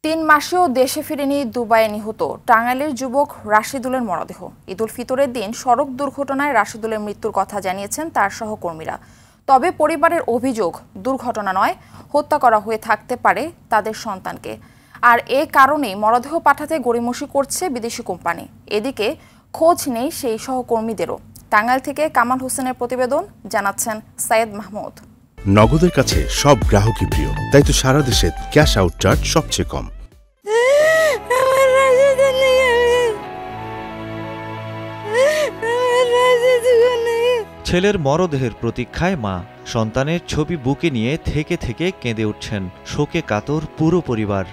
3 মাসেও দেশে ফিরেনি দুবাইয়ে নিহত টাঙ্গাইলের যুবক রাশেদুলের মরদেহ। ঈদুল ফিতরের দিন সড়ক দুর্ঘটনায় রাশেদুলের মৃত্যুর কথা জানিয়েছেন তার সহকর্মীরা। তবে পরিবারের অভিযোগ, দুর্ঘটনা নয়, হত্যা করা হয়ে থাকতে পারে তাদের সন্তানকে। আর এ কারণেই মরদেহ পাঠাতে গড়িমসি করছে বিদেশি কোম্পানি। এদিকে খোঁজ নেই সেই সহকর্মীদেরও। টাঙ্গাইল থেকে কামাল হোসেনের প্রতিবেদন, জানাচ্ছেন সাইয়েদ মাহমুদ। নগদের কাছে সব গ্রাহকই প্রিয়, তাই তো সারা দেশে ক্যাশ আউট চার্জ সবচেয়ে কম। ছেলের মরদেহের প্রতীক্ষায় মা, সন্তানের ছবি বুকে নিয়ে থেকে থেকে কেঁদে উঠছেন। শোকে কাতর পুরো পরিবার।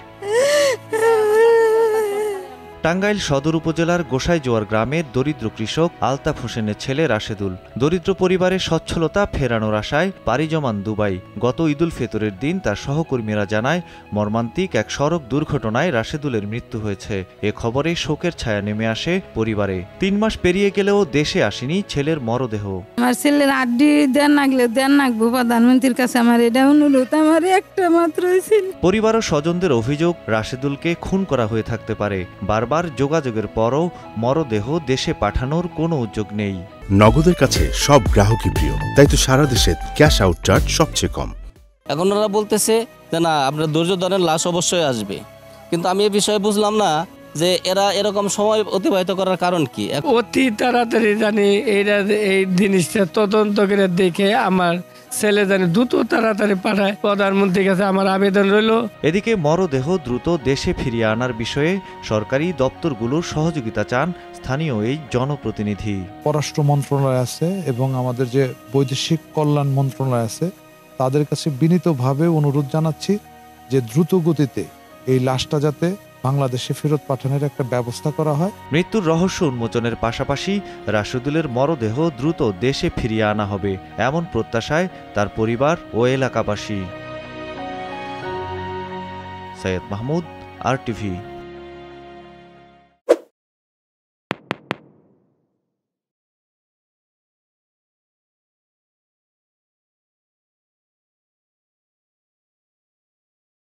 টাঙ্গাইল সদর উপজেলার গোসাইজোয়ার গ্রামের দরিদ্র কৃষক আলতাফ হোসেনের ছেলে রাশেদুল দরিদ্র পরিবারের সচ্ছলতা ফেরানোর আশায় পাড়ি জমান দুবাই। গত ঈদুল ফিতরের দিন তার সহকর্মীরা জানায়, মর্মান্তিক এক সড়ক দুর্ঘটনায় রাশেদুলের মৃত্যু হয়েছে। এ খবরে শোকের ছায়া নেমে আসে পরিবারে। 3 মাস পেরিয়ে গেলেও দেশে আসেনি ছেলের মরদেহ। আমার ছেলের আড্ডি দেন নাগবো প্রধানমন্ত্রীর কাছে, আমার এটা অনুরোধ, আমার একটা মাত্রই ছিল। পরিবার ও স্বজনদের অভিযোগ, রাশেদুলকে খুন করা হয়ে থাকতে পারে। বারবার যোগাযোগের পরও মরদেহ দেশে পাঠানোর কোনো উদ্যোগ নেই। নগদের কাছে সব গ্রাহকই প্রিয়, তাই তো সারা দেশে ক্যাশ আউট চার্জ সবচেয়ে কম। এখন ওরা বলতেছে যে না, আপনার ধৈর্য ধরেন, লাশ অবশ্যই আসবে। কিন্তু আমি এই বিষয়ে বুঝলাম না যে এরা এরকম সময় অতিবাহিত করার কারণ কি। অতি তাড়াতাড়ি জানি এই জিনিসটা তদন্ত করে দেখে আমার ছেলে জানি দ্রুত তাড়াতাড়ি পাঠায়, প্রধানমন্ত্রীর কাছে আমার আবেদন রইল। এদিকে মরদেহ দ্রুত দেশে ফিরিয়ে আনার বিষয়ে সরকারি দপ্তরগুলোর সহযোগিতা চান স্থানীয় এই জনপ্রতিনিধি। পররাষ্ট্র মন্ত্রণালয় আছে এবং আমাদের যে বৈদেশিক কল্যাণ মন্ত্রণালয় আছে, তাদের কাছে বিনীতভাবে অনুরোধ জানাচ্ছি যে দ্রুত গতিতে এই লাশটা যাতে বাংলাদেশে ফেরত পাঠানোর একটা ব্যবস্থা করা হয়। মৃত্যুর রহস্য উন্মোচনের পাশাপাশি রাশেদুলের মরদেহ দ্রুত দেশে ফিরিয়ে আনা হবে, এমন প্রত্যাশায় তার পরিবার ও এলাকাবাসী। সাইয়েদ মাহমুদ, RTV।